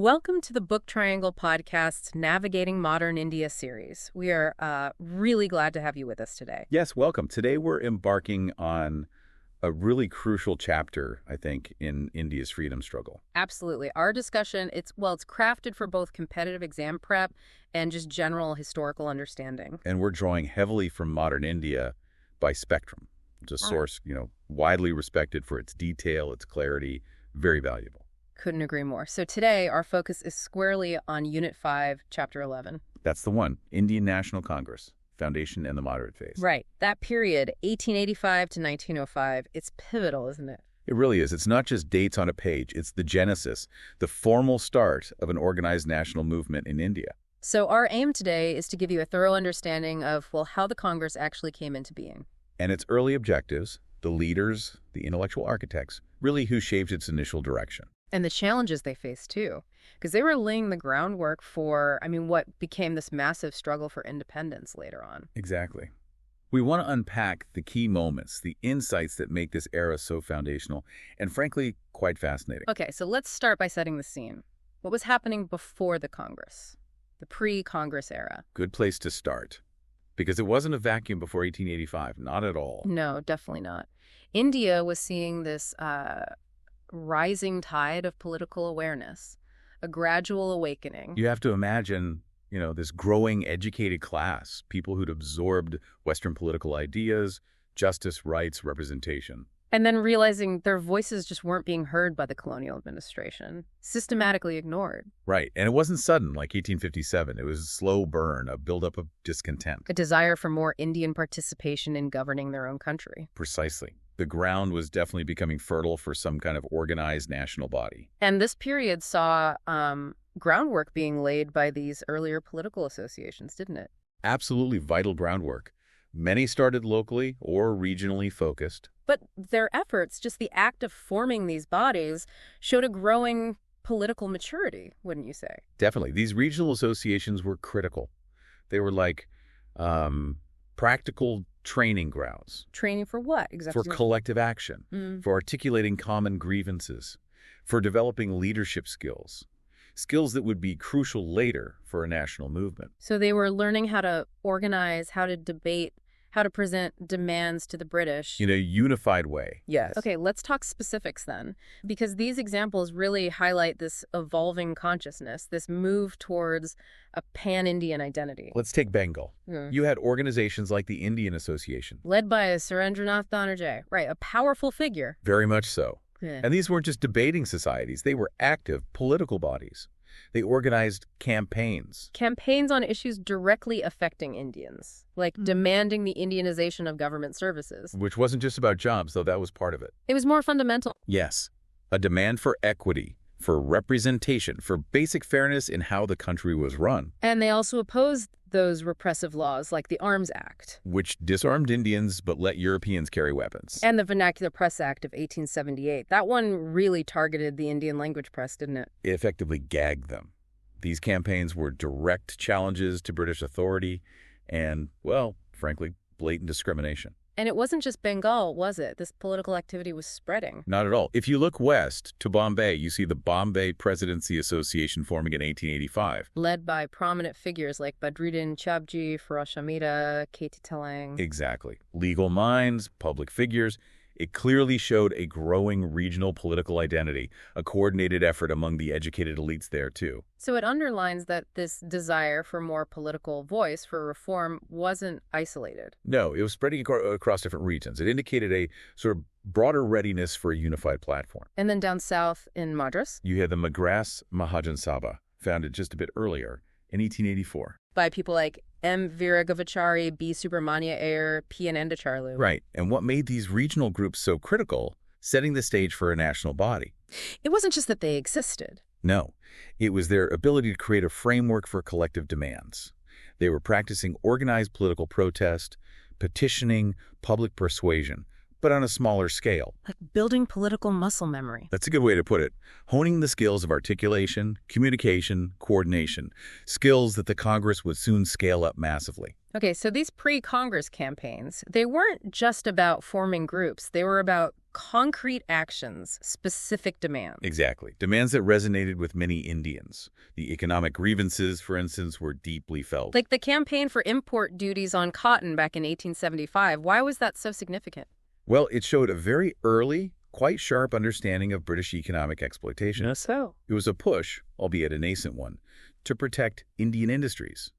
Welcome to the Book Triangle Podcast's Navigating Modern India series. We are really glad to have you with us today. Yes, welcome. Today we're embarking on a really crucial chapter, I think, in India's freedom struggle. Absolutely. Our discussion, it's crafted for both competitive exam prep and just general historical understanding. And we're drawing heavily from modern India by Spectrum. It's a source, widely respected for its detail, its clarity, very valuable. Couldn't agree more. So today, our focus is squarely on Unit 5, Chapter 11. That's the one, Indian National Congress, Foundation and the Moderate Phase. Right. That period, 1885 to 1905, it's pivotal, isn't it? It really is. It's not just dates on a page. It's the genesis, the formal start of an organized national movement in India. So our aim today is to give you a thorough understanding of, how the Congress actually came into being. And its early objectives, the leaders, the intellectual architects, really who shaped its initial direction. And the challenges they faced, too, because they were laying the groundwork for, what became this massive struggle for independence later on. Exactly. We want to unpack the key moments, the insights that make this era so foundational, and frankly, quite fascinating. Okay, so let's start by setting the scene. What was happening before the Congress, the pre-Congress era? Good place to start, because it wasn't a vacuum before 1885, not at all. No, definitely not. India was seeing this rising tide of political awareness, a gradual awakening. You have to imagine, this growing educated class, people who'd absorbed Western political ideas, justice, rights, representation. And then realizing their voices just weren't being heard by the colonial administration, systematically ignored. Right, and it wasn't sudden like 1857. It was a slow burn, a buildup of discontent. A desire for more Indian participation in governing their own country. Precisely. The ground was definitely becoming fertile for some kind of organized national body. And this period saw groundwork being laid by these earlier political associations, didn't it? Absolutely vital groundwork. Many started locally or regionally focused. But their efforts, just the act of forming these bodies, showed a growing political maturity, wouldn't you say? Definitely. These regional associations were critical. They were like practical training grounds. Training for what exactly? For collective action, for articulating common grievances, for developing leadership skills, skills that would be crucial later for a national movement. So they were learning how to organize, how to debate, how to present demands to the British. In a unified way. Yes. Okay, let's talk specifics then, because these examples really highlight this evolving consciousness, this move towards a pan-Indian identity. Let's take Bengal. You had organizations like the Indian Association. Led by Surendranath Banerjee. Right, a powerful figure. Very much so. Yeah. And these weren't just debating societies. They were active political bodies. They organized campaigns. Campaigns on issues directly affecting Indians, like demanding the Indianization of government services. Which wasn't just about jobs, though that was part of it. It was more fundamental. Yes. A demand for equity, for representation, for basic fairness in how the country was run. And they also opposed those repressive laws like the Arms Act, which disarmed Indians but let Europeans carry weapons. And the Vernacular Press Act of 1878. That one really targeted the Indian language press, didn't it? It effectively gagged them. These campaigns were direct challenges to British authority and, frankly, blatant discrimination. And it wasn't just Bengal, was it? This political activity was spreading. Not at all. If you look west to Bombay, you see the Bombay Presidency Association forming in 1885. Led by prominent figures like Badruddin Chabji, Feroz Hamida, K.T. Telang. Exactly. Legal minds, public figures. It clearly showed a growing regional political identity, a coordinated effort among the educated elites there, too. So it underlines that this desire for more political voice, for reform, wasn't isolated. No, it was spreading across different regions. It indicated a sort of broader readiness for a unified platform. And then down south in Madras? You had the Madras Mahajan Sabha, founded just a bit earlier, in 1884. By people like M. Viragavachari, B. Subramania Iyer, P. Anandacharlu. Right. And what made these regional groups so critical, setting the stage for a national body? It wasn't just that they existed. No. It was their ability to create a framework for collective demands. They were practicing organized political protest, petitioning, public persuasion, but on a smaller scale. Like building political muscle memory. That's a good way to put it. Honing the skills of articulation, communication, coordination, skills that the Congress would soon scale up massively. Okay, so these pre-Congress campaigns, they weren't just about forming groups. They were about concrete actions, specific demands. Exactly. Demands that resonated with many Indians. The economic grievances, for instance, were deeply felt. Like the campaign for import duties on cotton back in 1875. Why was that so significant? Well, it showed a very early, quite sharp understanding of British economic exploitation. Yes, so. It was a push, albeit a nascent one, to protect Indian industries.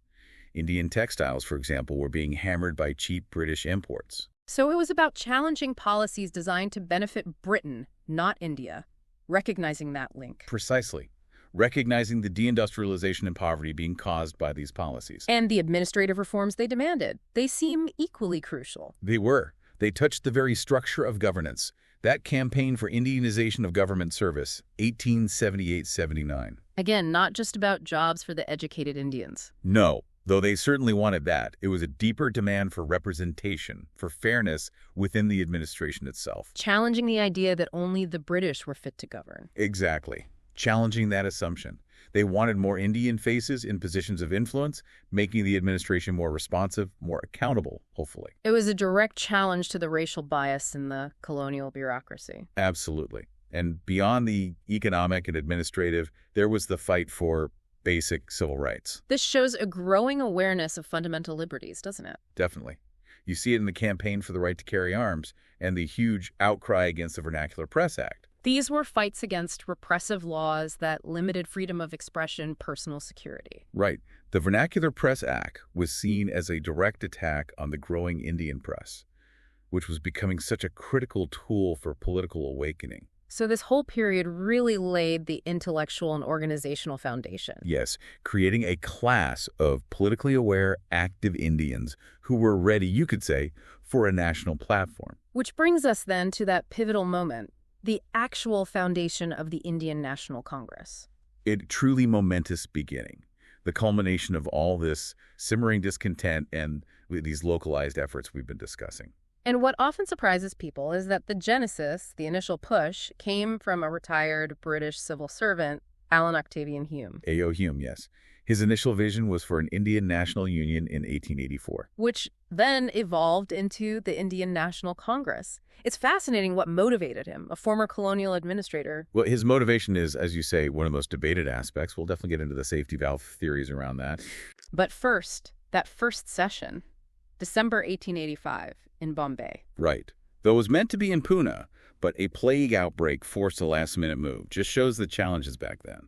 Indian textiles, for example, were being hammered by cheap British imports. So it was about challenging policies designed to benefit Britain, not India, recognizing that link. Precisely. Recognizing the deindustrialization and poverty being caused by these policies. And the administrative reforms they demanded. They seem equally crucial. They were. They touched the very structure of governance. That campaign for Indianization of government service, 1878-79. Again, not just about jobs for the educated Indians. No. Though they certainly wanted that, it was a deeper demand for representation, for fairness within the administration itself. Challenging the idea that only the British were fit to govern. Exactly. Challenging that assumption. They wanted more Indian faces in positions of influence, making the administration more responsive, more accountable, hopefully. It was a direct challenge to the racial bias in the colonial bureaucracy. Absolutely. And beyond the economic and administrative, there was the fight for basic civil rights. This shows a growing awareness of fundamental liberties, doesn't it? Definitely. You see it in the campaign for the right to carry arms and the huge outcry against the Vernacular Press Act. These were fights against repressive laws that limited freedom of expression, personal security. Right. The Vernacular Press Act was seen as a direct attack on the growing Indian press, which was becoming such a critical tool for political awakening. So this whole period really laid the intellectual and organizational foundation. Yes, creating a class of politically aware, active Indians who were ready, you could say, for a national platform. Which brings us then to that pivotal moment, the actual foundation of the Indian National Congress. A truly momentous beginning, the culmination of all this simmering discontent and these localized efforts we've been discussing. And what often surprises people is that the genesis, the initial push, came from a retired British civil servant, Allan Octavian Hume. A.O. Hume, yes. His initial vision was for an Indian National Union in 1884. Which then evolved into the Indian National Congress. It's fascinating what motivated him, a former colonial administrator. Well, his motivation is, as you say, one of the most debated aspects. We'll definitely get into the safety valve theories around that. But first, that first session, December 1885, in Bombay. Right. Though it was meant to be in Pune, but a plague outbreak forced a last-minute move. Just shows the challenges back then.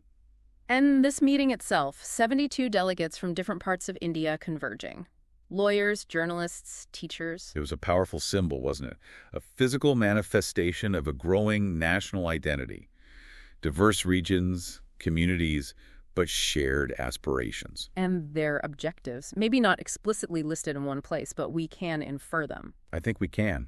And this meeting itself, 72 delegates from different parts of India converging. Lawyers, journalists, teachers. It was a powerful symbol, wasn't it? A physical manifestation of a growing national identity. Diverse regions, communities, but shared aspirations. And their objectives, maybe not explicitly listed in one place, but we can infer them. I think we can.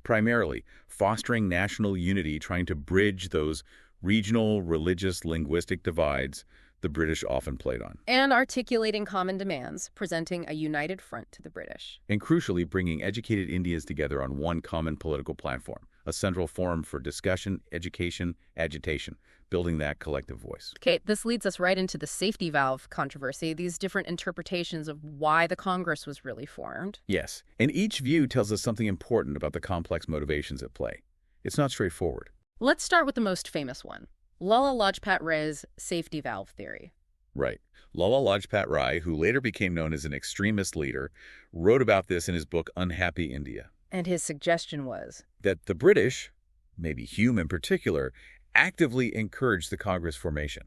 Primarily, fostering national unity, trying to bridge those regional, religious, linguistic divides the British often played on. And articulating common demands, presenting a united front to the British. And crucially, bringing educated Indians together on one common political platform, a central forum for discussion, education, agitation, building that collective voice. Okay, this leads us right into the safety valve controversy, these different interpretations of why the Congress was really formed. Yes, and each view tells us something important about the complex motivations at play. It's not straightforward. Let's start with the most famous one, Lala Lajpat Ray's safety valve theory. Right. Lala Lajpat Rai, who later became known as an extremist leader, wrote about this in his book Unhappy India. And his suggestion was that the British, maybe Hume in particular, actively encouraged the Congress formation.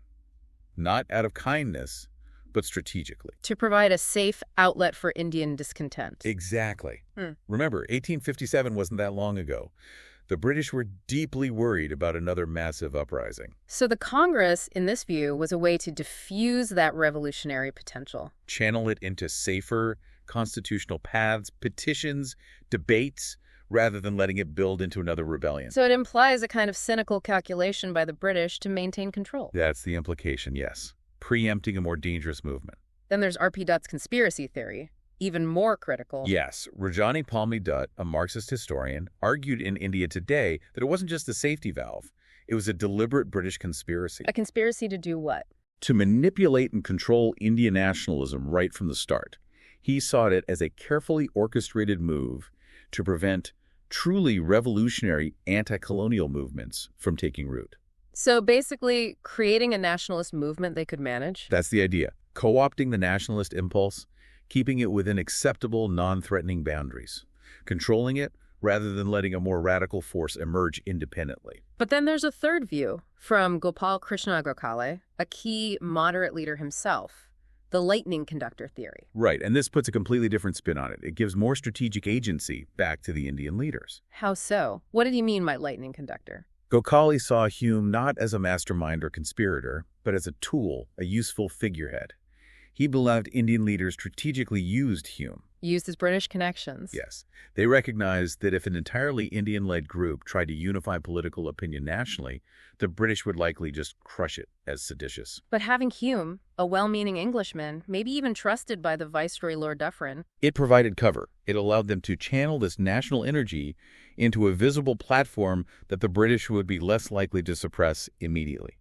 Not out of kindness, but strategically. To provide a safe outlet for Indian discontent. Exactly. Remember, 1857 wasn't that long ago. The British were deeply worried about another massive uprising. So the Congress, in this view, was a way to diffuse that revolutionary potential. Channel it into safer constitutional paths, petitions, debates, rather than letting it build into another rebellion. So it implies a kind of cynical calculation by the British to maintain control. That's the implication, yes. Preempting a more dangerous movement. Then there's R.P. Dutt's conspiracy theory. even more critical. Yes, Rajani Palmi Dutt, a Marxist historian, argued in India Today that it wasn't just a safety valve. It was a deliberate British conspiracy. A conspiracy to do what? To manipulate and control Indian nationalism right from the start. He saw it as a carefully orchestrated move to prevent truly revolutionary anti-colonial movements from taking root. So basically, creating a nationalist movement they could manage? That's the idea. Co-opting the nationalist impulse, keeping it within acceptable, non-threatening boundaries, controlling it rather than letting a more radical force emerge independently. But then there's a third view from Gopal Krishna Gokhale, a key moderate leader himself, the lightning conductor theory. Right, and this puts a completely different spin on it. It gives more strategic agency back to the Indian leaders. How so? What did he mean by lightning conductor? Gokhale saw Hume not as a mastermind or conspirator, but as a tool, a useful figurehead. He believed Indian leaders strategically used Hume. Used his British connections. Yes. They recognized that if an entirely Indian-led group tried to unify political opinion nationally, the British would likely just crush it as seditious. But having Hume, a well-meaning Englishman, maybe even trusted by the Viceroy Lord Dufferin, It provided cover. It allowed them to channel this national energy into a visible platform that the British would be less likely to suppress immediately.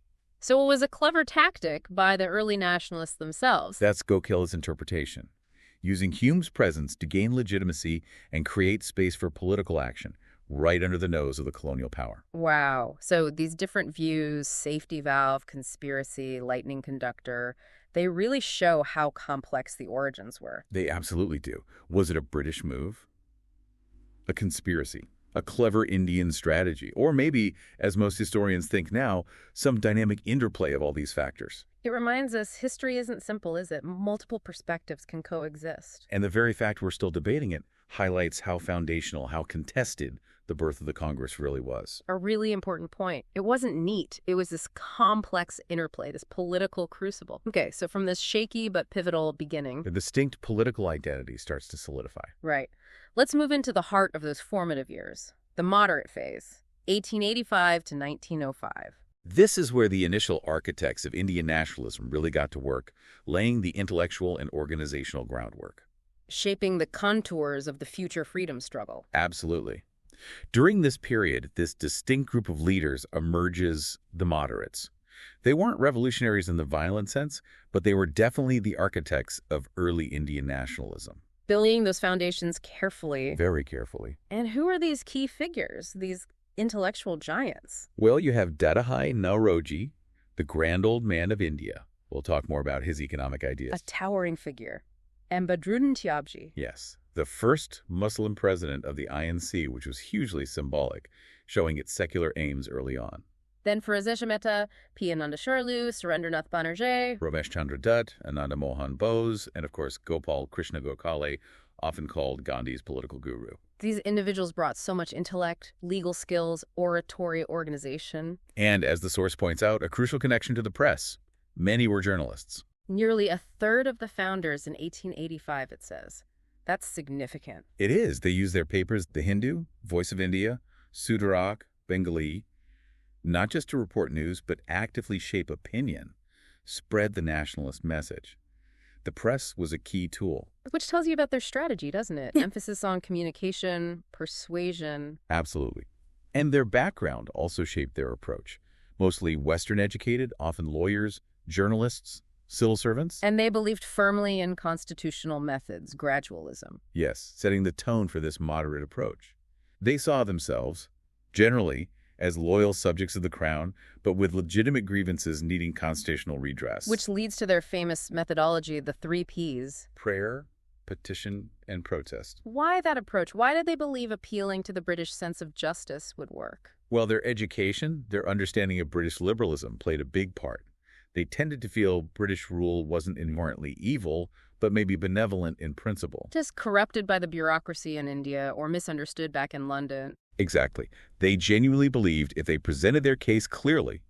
so it was a clever tactic by the early nationalists themselves. That's Gokhale's interpretation. Using Hume's presence to gain legitimacy and create space for political action right under the nose of the colonial power. Wow. So these different views, safety valve, conspiracy, lightning conductor, they really show how complex the origins were. They absolutely do. Was it a British move? A conspiracy? A clever Indian strategy? Or maybe, as most historians think now, some dynamic interplay of all these factors? It reminds us history isn't simple, is it? Multiple perspectives can coexist. And the very fact we're still debating it highlights how foundational, how contested the birth of the Congress really was. A really important point. It wasn't neat. It was this complex interplay, this political crucible. Okay, so from this shaky but pivotal beginning. The distinct political identity starts to solidify. Right. Let's move into the heart of those formative years, the moderate phase, 1885 to 1905. This is where the initial architects of Indian nationalism really got to work, laying the intellectual and organizational groundwork. Shaping the contours of the future freedom struggle. Absolutely. During this period, this distinct group of leaders emerges the moderates. They weren't revolutionaries in the violent sense, but they were definitely the architects of early Indian nationalism. Building those foundations carefully. Very carefully. And who are these key figures, these intellectual giants? Well, you have Dadabhai Naoroji, the grand old man of India. We'll talk more about his economic ideas. A towering figure. And Badruddin Tyabji. Yes, the first Muslim president of the INC, which was hugely symbolic, showing its secular aims early on. Then Firoz Mehta, P. Ananda Sharlu, Surendranath Banerjee, Ramesh Chandra Dutt, Ananda Mohan Bose, and of course Gopal Krishna Gokhale, often called Gandhi's political guru. These individuals brought so much intellect, legal skills, oratory, organization. And as the source points out, a crucial connection to the press. Many were journalists. Nearly a third of the founders in 1885, it says. That's significant. It is. They used their papers, The Hindu, Voice of India, Sudarak, Bengali, not just to report news, but actively shape opinion, spread the nationalist message. The press was a key tool. Which tells you about their strategy, doesn't it? Emphasis on communication, persuasion. Absolutely. And their background also shaped their approach. Mostly Western educated, often lawyers, journalists, civil servants. And they believed firmly in constitutional methods, gradualism. Yes, setting the tone for this moderate approach. They saw themselves, generally, as loyal subjects of the crown, but with legitimate grievances needing constitutional redress. Which leads to their famous methodology, the 3 Ps. Prayer, petition, and protest. Why that approach? Why did they believe appealing to the British sense of justice would work? Well, their education, their understanding of British liberalism played a big part. They tended to feel British rule wasn't inherently evil, but maybe benevolent in principle. Just corrupted by the bureaucracy in India or misunderstood back in London. Exactly. They genuinely believed if they presented their case clearly,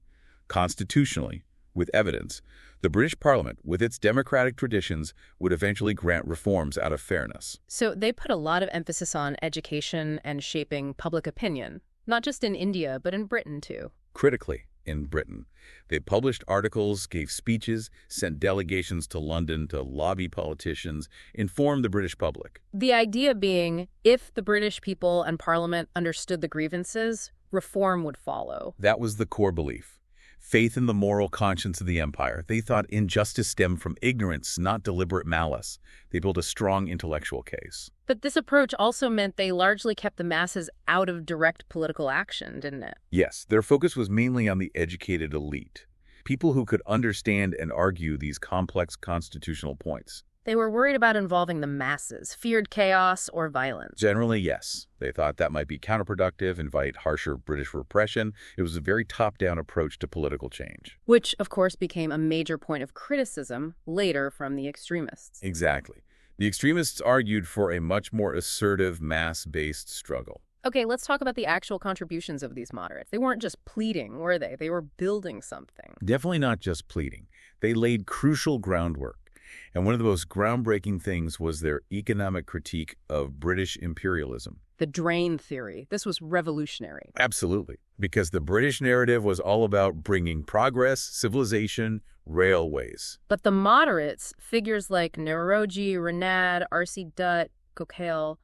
constitutionally, with evidence, the British Parliament, with its democratic traditions, would eventually grant reforms out of fairness. So they put a lot of emphasis on education and shaping public opinion, not just in India, but in Britain too. Critically, in Britain. They published articles, gave speeches, sent delegations to London to lobby politicians, inform the British public. The idea being, if the British people and Parliament understood the grievances, reform would follow. That was the core belief. Faith in the moral conscience of the empire. They thought injustice stemmed from ignorance, not deliberate malice. They built a strong intellectual case. But this approach also meant they largely kept the masses out of direct political action, didn't it? Yes, their focus was mainly on the educated elite, people who could understand and argue these complex constitutional points. They were worried about involving the masses, feared chaos or violence. Generally, yes. They thought that might be counterproductive, invite harsher British repression. It was a very top-down approach to political change. Which, of course, became a major point of criticism later from the extremists. Exactly. The extremists argued for a much more assertive, mass-based struggle. Okay, let's talk about the actual contributions of these moderates. They weren't just pleading, were they? They were building something. Definitely not just pleading. They laid crucial groundwork. And one of the most groundbreaking things was their economic critique of British imperialism. The drain theory. This was revolutionary. Absolutely. Because the British narrative was all about bringing progress, civilization, railways. But the moderates, figures like Nauroji, Renaud, R.C. Dutt, Coquelle,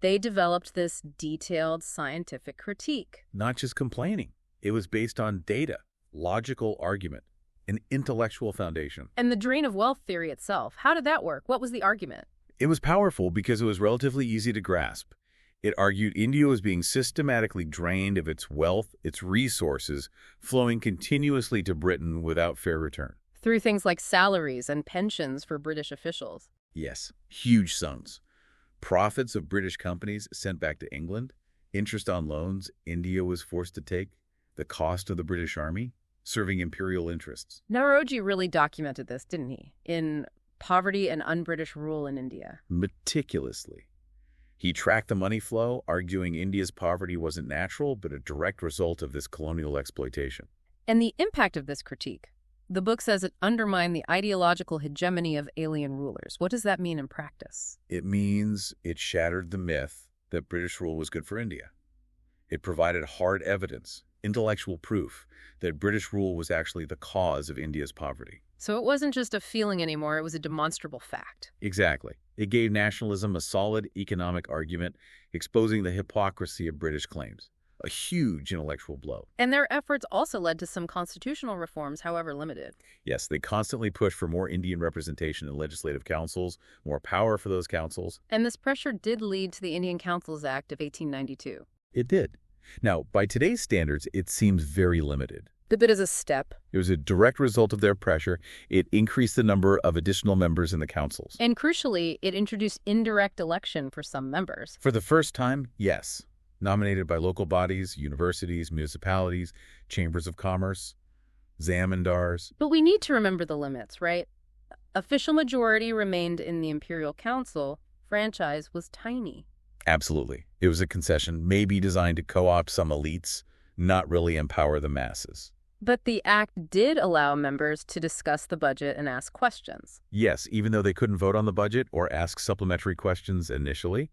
they developed this detailed scientific critique. Not just complaining. It was based on data, logical argument, an intellectual foundation. And the drain of wealth theory itself, how did that work? What was the argument? It was powerful because it was relatively easy to grasp. It argued India was being systematically drained of its wealth, its resources, flowing continuously to Britain without fair return. Through things like salaries and pensions for British officials. Yes, huge sums. Profits of British companies sent back to England, interest on loans India was forced to take, the cost of the British Army, serving imperial interests. Nauroji really documented this, didn't he? In Poverty and Un-British Rule in India. Meticulously. He tracked the money flow, arguing India's poverty wasn't natural, but a direct result of this colonial exploitation. And the impact of this critique. The book says it undermined the ideological hegemony of alien rulers. What does that mean in practice? It means it shattered the myth that British rule was good for India. It provided hard evidence, intellectual proof, that British rule was actually the cause of India's poverty. So it wasn't just a feeling anymore, it was a demonstrable fact. Exactly. It gave nationalism a solid economic argument, exposing the hypocrisy of British claims. A huge intellectual blow. And their efforts also led to some constitutional reforms, however limited. Yes, they constantly pushed for more Indian representation in legislative councils, more power for those councils. And this pressure did lead to the Indian Councils Act of 1892. It did. Now, by today's standards, it seems very limited. The bit is a step. It was a direct result of their pressure. It increased the number of additional members in the councils. And crucially, it introduced indirect election for some members. For the first time, yes. Nominated by local bodies, universities, municipalities, chambers of commerce, zamindars. But we need to remember the limits, right? Official majority remained in the Imperial Council. Franchise was tiny. Absolutely. It was a concession, maybe designed to co-opt some elites, not really empower the masses. But the act did allow members to discuss the budget and ask questions. Yes, even though they couldn't vote on the budget or ask supplementary questions initially,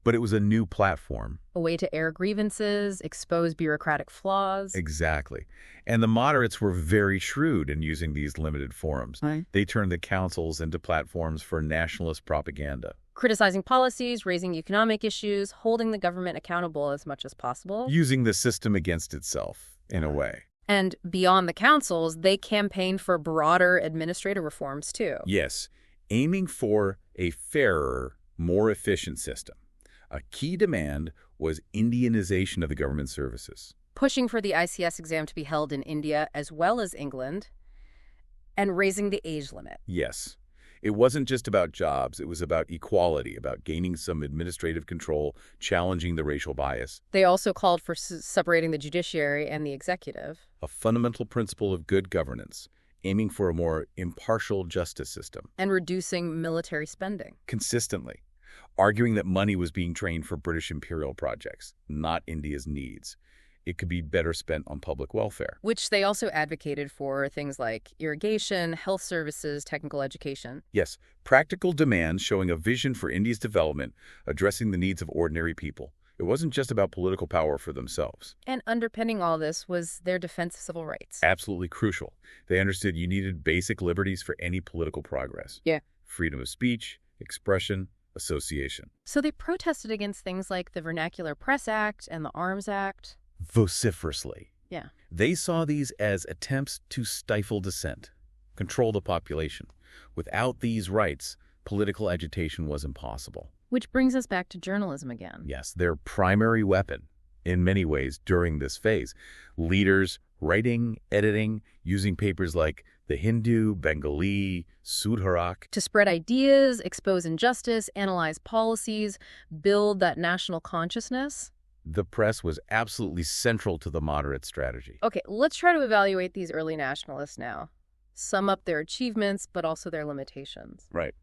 but it was a new platform. A way to air grievances, expose bureaucratic flaws. Exactly. And the moderates were very shrewd in using these limited forums. Right. They turned the councils into platforms for nationalist propaganda. Criticizing policies, raising economic issues, holding the government accountable as much as possible. Using the system against itself, in a way. And beyond the councils, they campaigned for broader administrative reforms, too. Yes, aiming for a fairer, more efficient system. A key demand was Indianization of the government services. Pushing for the ICS exam to be held in India as well as England, and raising the age limit. Yes. It wasn't just about jobs. It was about equality, about gaining some administrative control, challenging the racial bias. They also called for separating the judiciary and the executive. A fundamental principle of good governance, aiming for a more impartial justice system. And reducing military spending. Consistently. Arguing that money was being drained for British imperial projects, not India's needs. It could be better spent on public welfare. Which they also advocated for things like irrigation, health services, technical education. Yes, practical demands showing a vision for India's development, addressing the needs of ordinary people. It wasn't just about political power for themselves. And underpinning all this was their defense of civil rights. Absolutely crucial. They understood you needed basic liberties for any political progress. Yeah. Freedom of speech, expression, association. So they protested against things like the Vernacular Press Act and the Arms Act. Vociferously. Yeah. They saw these as attempts to stifle dissent, control the population. Without these rights, political agitation was impossible. Which brings us back to journalism again. Yes, their primary weapon, in many ways, during this phase. Leaders writing, editing, using papers like The Hindu, Bengali, Sudharak. To spread ideas, expose injustice, analyze policies, build that national consciousness. The press was absolutely central to the moderate strategy. Okay, let's try to evaluate these early nationalists now. Sum up their achievements, but also their limitations. Right.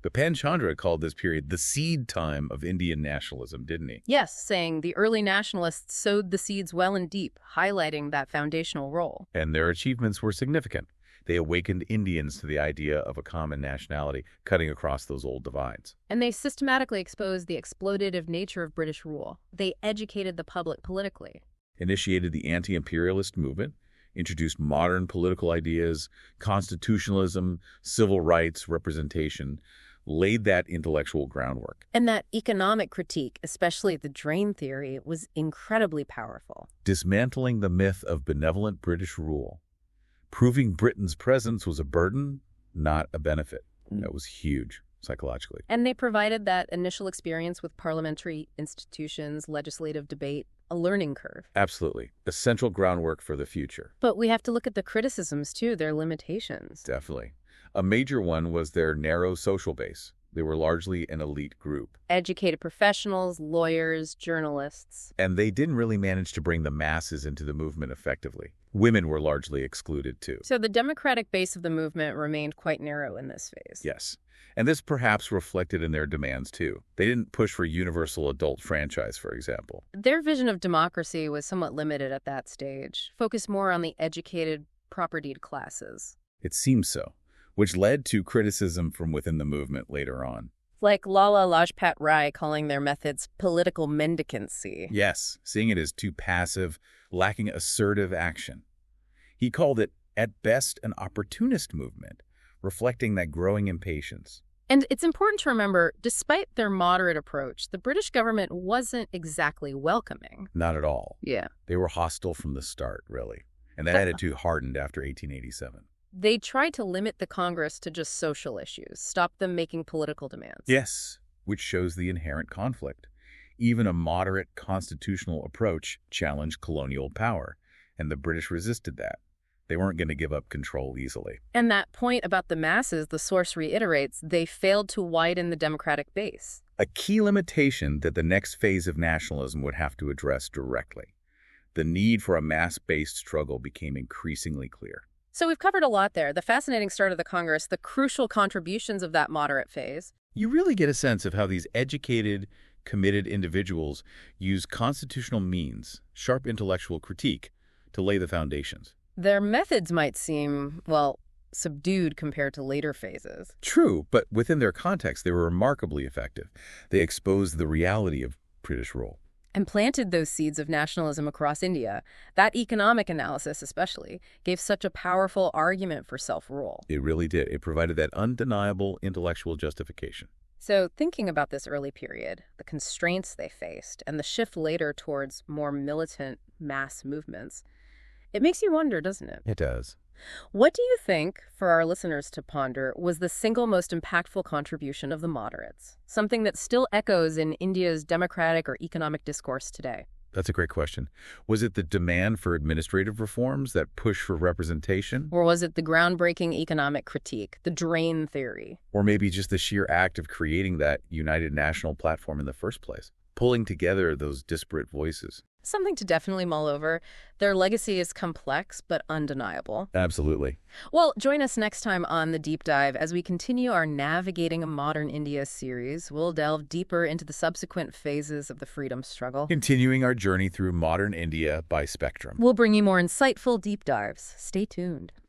Bipen Chandra called this period the seed time of Indian nationalism, didn't he? Yes, saying the early nationalists sowed the seeds well and deep, highlighting that foundational role. And their achievements were significant. They awakened Indians to the idea of a common nationality, cutting across those old divides. And they systematically exposed the exploitative nature of British rule. They educated the public politically. Initiated the anti-imperialist movement, introduced modern political ideas, constitutionalism, civil rights, representation, laid that intellectual groundwork. And that economic critique, especially the drain theory, was incredibly powerful. Dismantling the myth of benevolent British rule. Proving Britain's presence was a burden, not a benefit. That was huge psychologically. And they provided that initial experience with parliamentary institutions, legislative debate, a learning curve. Absolutely. Essential groundwork for the future. But we have to look at the criticisms, too, their limitations. Definitely. A major one was their narrow social base. They were largely an elite group. Educated professionals, lawyers, journalists. And they didn't really manage to bring the masses into the movement effectively. Women were largely excluded, too. So the democratic base of the movement remained quite narrow in this phase. Yes. And this perhaps reflected in their demands, too. They didn't push for universal adult franchise, for example. Their vision of democracy was somewhat limited at that stage, focused more on the educated, propertied classes. It seems so, which led to criticism from within the movement later on. Like Lala Lajpat Rai calling their methods political mendicancy. Yes, seeing it as too passive, lacking assertive action. He called it, at best, an opportunist movement, reflecting that growing impatience. And it's important to remember, despite their moderate approach, the British government wasn't exactly welcoming. Not at all. Yeah. They were hostile from the start, really. And that attitude hardened after 1887. They tried to limit the Congress to just social issues, stop them making political demands. Yes, which shows the inherent conflict. Even a moderate constitutional approach challenged colonial power, and the British resisted that. They weren't going to give up control easily. And that point about the masses, the source reiterates, they failed to widen the democratic base. A key limitation that the next phase of nationalism would have to address directly. The need for a mass-based struggle became increasingly clear. So we've covered a lot there. The fascinating start of the Congress, the crucial contributions of that moderate phase. You really get a sense of how these educated, committed individuals use constitutional means, sharp intellectual critique, to lay the foundations. Their methods might seem, well, subdued compared to later phases. True, but within their context, they were remarkably effective. They exposed the reality of British rule. And planted those seeds of nationalism across India. That economic analysis, especially, gave such a powerful argument for self-rule. It really did. It provided that undeniable intellectual justification. So thinking about this early period, the constraints they faced, and the shift later towards more militant mass movements, it makes you wonder, doesn't it? It does. What do you think, for our listeners to ponder, was the single most impactful contribution of the moderates? Something that still echoes in India's democratic or economic discourse today. That's a great question. Was it the demand for administrative reforms, that push for representation? Or was it the groundbreaking economic critique, the drain theory? Or maybe just the sheer act of creating that united national platform in the first place, pulling together those disparate voices? Something to definitely mull over. Their legacy is complex but undeniable. Absolutely. Well, join us next time on The Deep Dive as we continue our Navigating a Modern India series. We'll delve deeper into the subsequent phases of the freedom struggle. Continuing our journey through modern India by Spectrum. We'll bring you more insightful deep dives. Stay tuned.